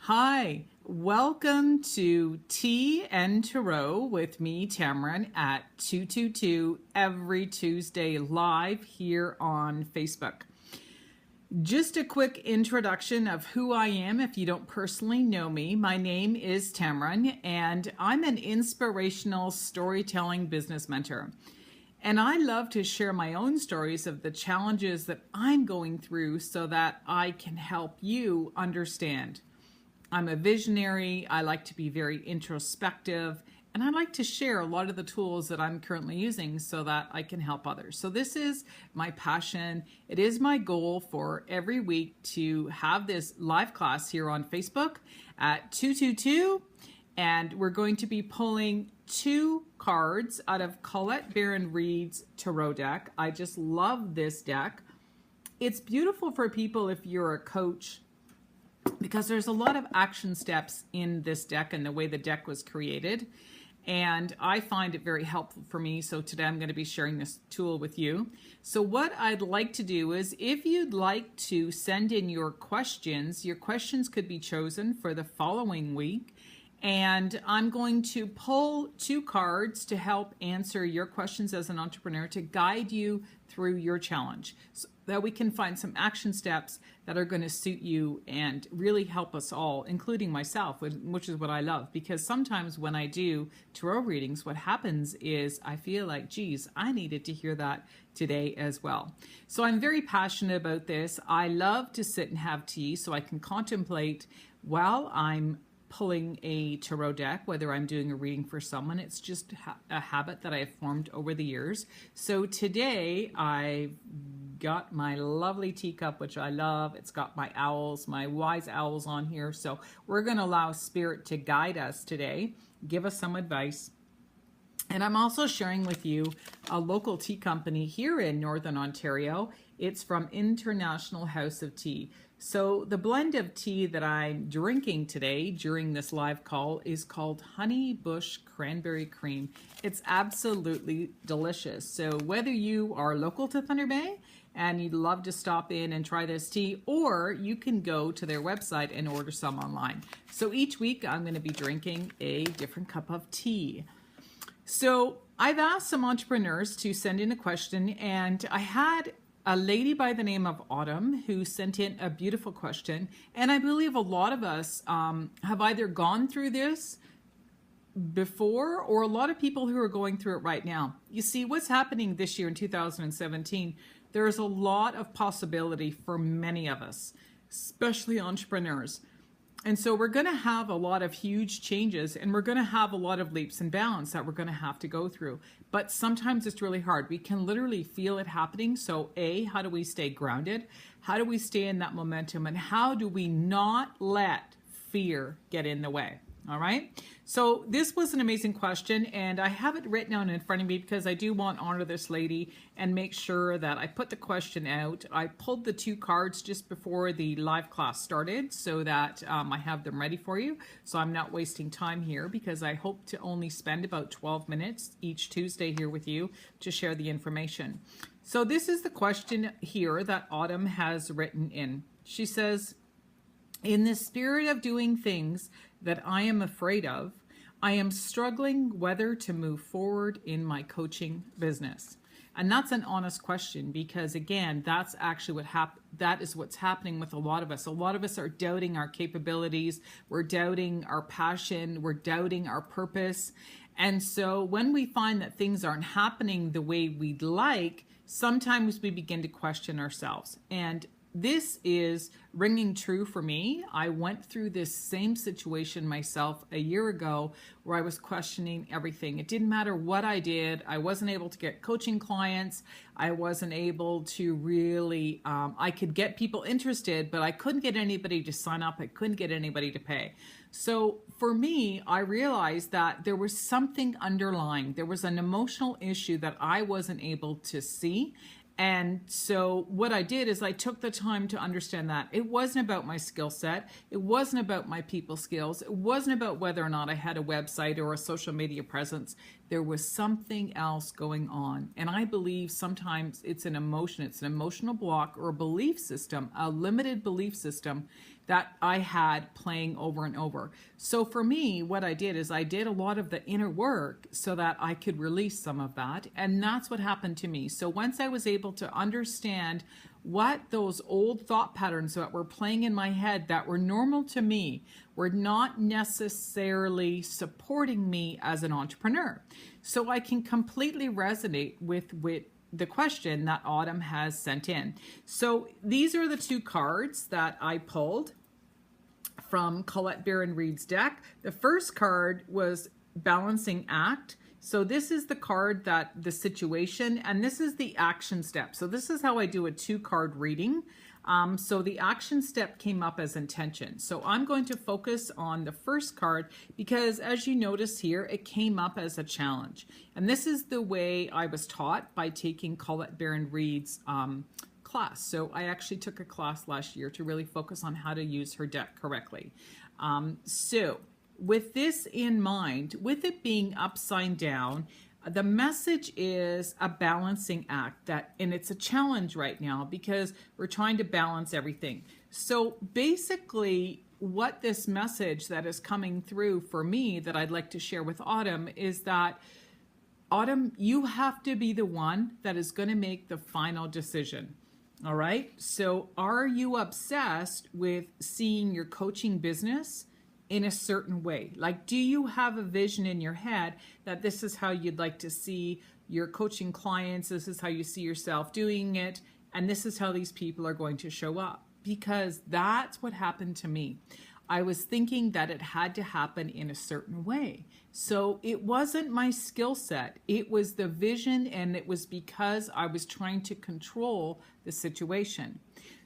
Hi, welcome to Tea and Tarot with me, Tammeron, at 222 every Tuesday live here on Facebook. Just a quick introduction of who I am if you don't personally know me. My name is Tammeron, and I'm an inspirational storytelling business mentor. And I love to share my own stories of the challenges that I'm going through so that I can help you understand. I'm a visionary, I like to be very introspective, and I like to share a lot of the tools that I'm currently using so that I can help others. So this is my passion. It is my goal for every week to have this live class here on Facebook at 222, and we're going to be pulling 2 cards out of Colette Baron-Reid's tarot deck. I just love this deck. It's beautiful for people if you're a coach, because there's a lot of action steps in this deck and the way the deck was created. And I find it very helpful for me. So today I'm going to be sharing this tool with you. So what I'd like to do is, if you'd like to send in your questions could be chosen for the following week. And I'm going to pull 2 cards to help answer your questions as an entrepreneur, to guide you through your challenge, so that we can find some action steps that are going to suit you and really help us all, including myself, which is what I love. Because sometimes when I do tarot readings, what happens is I feel like, geez, I needed to hear that today as well. So I'm very passionate about this. I love to sit and have tea so I can contemplate while I'm pulling a tarot deck, whether I'm doing a reading for someone. It's just a habit that I have formed over the years. So today I've got my lovely teacup, which I love. It's got my owls, my wise owls on here. So we're going to allow Spirit to guide us today, give us some advice. And I'm also sharing with you a local tea company here in Northern Ontario. It's from International House of Tea. So the blend of tea that I'm drinking today during this live call is called Honey Bush Cranberry Cream. It's absolutely delicious. So whether you are local to Thunder Bay and you'd love to stop in and try this tea, or you can go to their website and order some online. So each week I'm going to be drinking a different cup of tea. So I've asked some entrepreneurs to send in a question, and I had a lady by the name of Autumn who sent in a beautiful question. And I believe a lot of us have either gone through this before, or a lot of people who are going through it right now. You see, what's happening this year in 2017, there is a lot of possibility for many of us, especially entrepreneurs. And so we're going to have a lot of huge changes, and we're going to have a lot of leaps and bounds that we're going to have to go through. But sometimes it's really hard. We can literally feel it happening. So how do we stay grounded? How do we stay in that momentum? And how do we not let fear get in the way? All right. So this was an amazing question, and I have it written down in front of me because I do want to honor this lady and make sure that I put the question out. I pulled the 2 cards just before the live class started so that I have them ready for you. So I'm not wasting time here, because I hope to only spend about 12 minutes each Tuesday here with you to share the information. So this is the question here that Autumn has written in. She says, in the spirit of doing things that I am afraid of, I am struggling whether to move forward in my coaching business. And that's an honest question, because again, that's actually that is what's happening with a lot of us. A lot of us are doubting our capabilities, we're doubting our passion, we're doubting our purpose. And so when we find that things aren't happening the way we'd like, sometimes we begin to question ourselves. And this is ringing true for me. I went through this same situation myself a year ago, where I was questioning everything. It didn't matter what I did. I wasn't able to get coaching clients. I wasn't able to really, I could get people interested, but I couldn't get anybody to sign up. I couldn't get anybody to pay. So for me, I realized that there was something underlying. There was an emotional issue that I wasn't able to see. And so what I did is I took the time to understand that it wasn't about my skill set. It wasn't about my people skills. It wasn't about whether or not I had a website or a social media presence. There was something else going on. And I believe sometimes it's an emotion. It's an emotional block or a belief system, a limited belief system that I had playing over and over. So for me, what I did is I did a lot of the inner work so that I could release some of that. And that's what happened to me. So once I was able to understand what those old thought patterns that were playing in my head that were normal to me were not necessarily supporting me as an entrepreneur. So I can completely resonate with the question that Autumn has sent in. So these are the two cards that I pulled from Colette Baron-Reid's deck. The first card was Balancing Act. So this is the card that the situation, and this is the action step. So this is how I do a 2-card reading. So the action step came up as intention. So I'm going to focus on the first card because, as you notice here, it came up as a challenge. And this is the way I was taught by taking Colette Baron-Reid's class. So I actually took a class last year to really focus on how to use her deck correctly. So with this in mind, with it being upside down, the message is a balancing act, and it's a challenge right now because we're trying to balance everything. So basically what this message that is coming through for me that I'd like to share with Autumn is that, Autumn, you have to be the one that is going to make the final decision. All right. So are you obsessed with seeing your coaching business in a certain way? Like, do you have a vision in your head that this is how you'd like to see your coaching clients? This is how you see yourself doing it. And this is how these people are going to show up. Because that's what happened to me. I was thinking that it had to happen in a certain way. So it wasn't my skill set. It was the vision, and it was because I was trying to control the situation.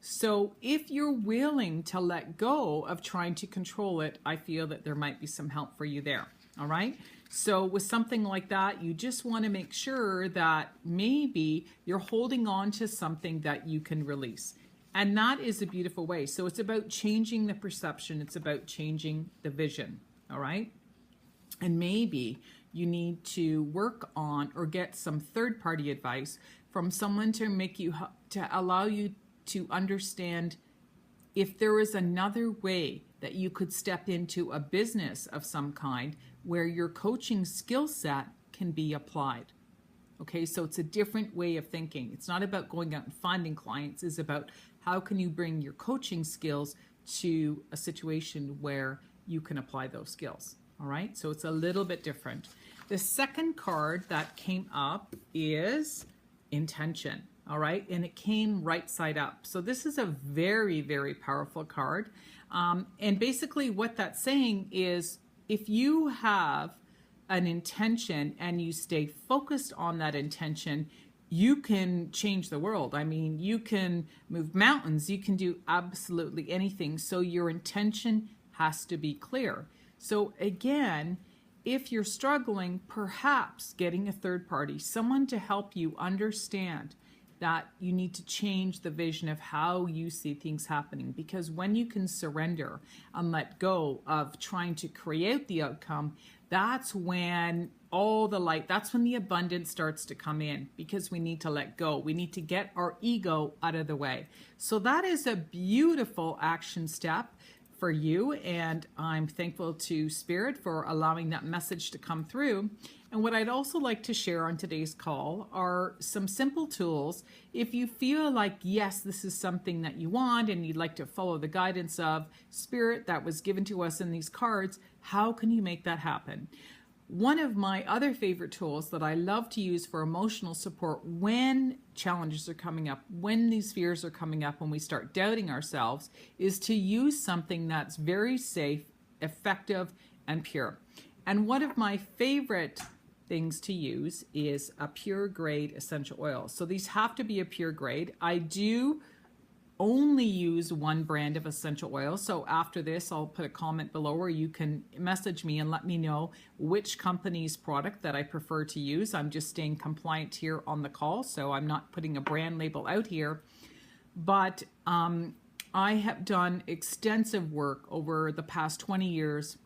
So if you're willing to let go of trying to control it, I feel that there might be some help for you there. All right. So with something like that, you just want to make sure that maybe you're holding on to something that you can release. And that is a beautiful way. So it's about changing the perception. It's about changing the vision. All right. And maybe you need to work on or get some third-party advice from someone to allow you to understand if there is another way that you could step into a business of some kind where your coaching skill set can be applied. Okay, so it's a different way of thinking. It's not about going out and finding clients. It's about how can you bring your coaching skills to a situation where you can apply those skills. All right, so it's a little bit different. The second card that came up is intention. All right, and it came right side up. So this is a very, very powerful card. And basically what that's saying is if you have an intention and you stay focused on that intention, you can change the world. I mean, you can move mountains, you can do absolutely anything. So your intention has to be clear. So again, if you're struggling, perhaps getting a third party, someone to help you understand that you need to change the vision of how you see things happening. Because when you can surrender and let go of trying to create the outcome, that's when all the light, that's when the abundance starts to come in, because we need to let go. We need to get our ego out of the way. So that is a beautiful action step for you, and I'm thankful to Spirit for allowing that message to come through. And what I'd also like to share on today's call are some simple tools. If you feel like, yes, this is something that you want and you'd like to follow the guidance of Spirit that was given to us in these cards, how can you make that happen? One of my other favorite tools that I love to use for emotional support when challenges are coming up, when these fears are coming up, when we start doubting ourselves, is to use something that's very safe, effective, and pure. And one of my favorite things to use is a pure grade essential oil. So these have to be a pure grade. I do only use one brand of essential oil. So after this, I'll put a comment below where you can message me and let me know which company's product that I prefer to use. I'm just staying compliant here on the call, so I'm not putting a brand label out here. But I have done extensive work over the past 20 years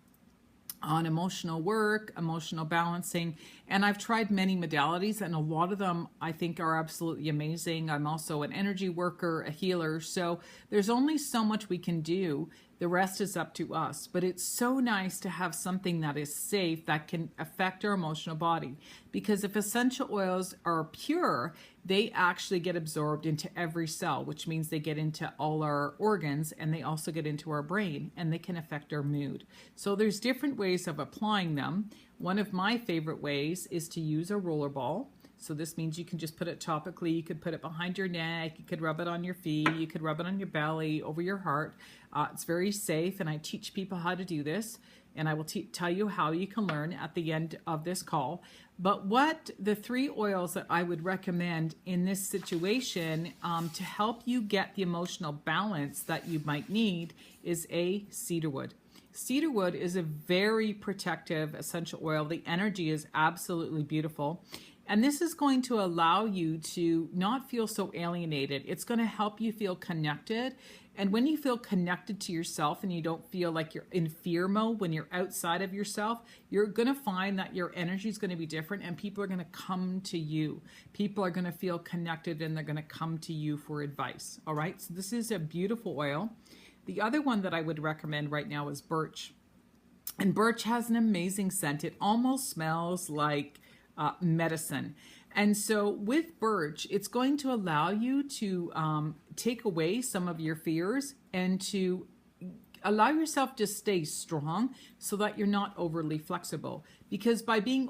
on emotional work, emotional balancing, and I've tried many modalities, and a lot of them I think are absolutely amazing. I'm also an energy worker, a healer, so there's only so much we can do. The rest is up to us, but it's so nice to have something that is safe that can affect our emotional body, because if essential oils are pure, they actually get absorbed into every cell, which means they get into all our organs, and they also get into our brain, and they can affect our mood. So there's different ways of applying them. One of my favorite ways is to use a roller ball. So this means you can just put it topically. You could put it behind your neck. You could rub it on your feet. You could rub it on your belly, over your heart. It's very safe, and I teach people how to do this. And I will tell you how you can learn at the end of this call. But what the 3 oils that I would recommend in this situation to help you get the emotional balance that you might need is cedarwood. Cedarwood is a very protective essential oil. The energy is absolutely beautiful. And this is going to allow you to not feel so alienated. It's going to help you feel connected. And when you feel connected to yourself and you don't feel like you're in fear mode when you're outside of yourself, you're going to find that your energy is going to be different, and people are going to come to you. People are going to feel connected, and they're going to come to you for advice. All right. So this is a beautiful oil. The other one that I would recommend right now is birch. And birch has an amazing scent. It almost smells like medicine. And so with birch, it's going to allow you to take away some of your fears and to allow yourself to stay strong so that you're not overly flexible. Because by being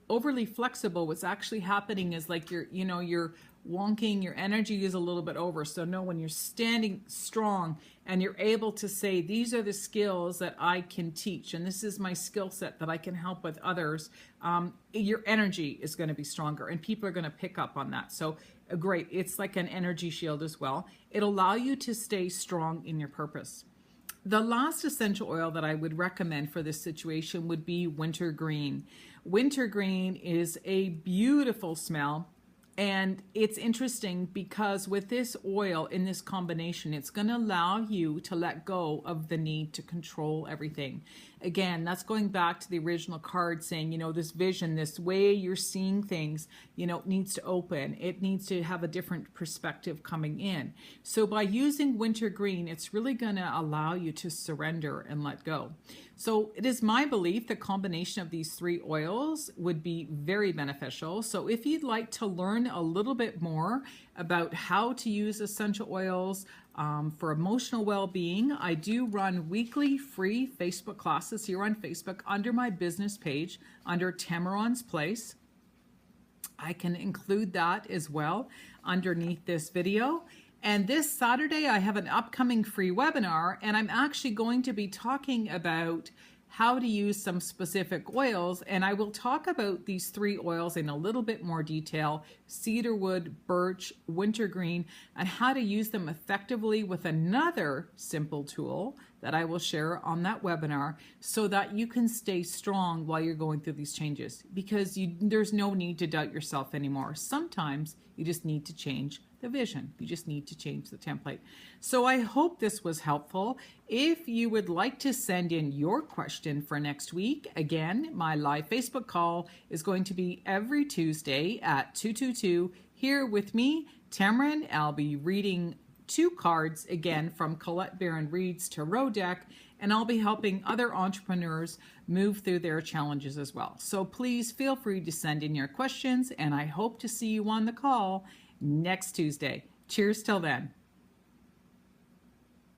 overly flexible, what's actually happening is like you're wonking, your energy is a little bit over. So no, when you're standing strong and you're able to say, these are the skills that I can teach, and this is my skill set that I can help with others, your energy is going to be stronger, and people are going to pick up on that. So great. It's like an energy shield as well. It'll allow you to stay strong in your purpose. The last essential oil that I would recommend for this situation would be wintergreen. Wintergreen is a beautiful smell. And it's interesting because with this oil in this combination, it's going to allow you to let go of the need to control everything. Again, that's going back to the original card saying, this vision, this way you're seeing things, needs to open. It needs to have a different perspective coming in. So by using wintergreen, it's really going to allow you to surrender and let go. So it is my belief the combination of these 3 oils would be very beneficial. So if you'd like to learn a little bit more about how to use essential oils for emotional well-being, I do run weekly free Facebook classes here on Facebook under my business page under Tammeron's Place. I can include that as well underneath this video. And this Saturday, I have an upcoming free webinar, and I'm actually going to be talking about how to use some specific oils. And I will talk about these 3 oils in a little bit more detail: cedarwood, birch, wintergreen, and how to use them effectively with another simple tool that I will share on that webinar so that you can stay strong while you're going through these changes, because there's no need to doubt yourself anymore. Sometimes you just need to change the vision. You just need to change the template. So I hope this was helpful. If you would like to send in your question for next week, again, my live Facebook call is going to be every Tuesday at 222 here with me, Tammeron. I'll be reading 2 cards again from Colette Baron Reed's Tarot deck, and I'll be helping other entrepreneurs move through their challenges as well. So please feel free to send in your questions, and I hope to see you on the call next Tuesday. Cheers till then.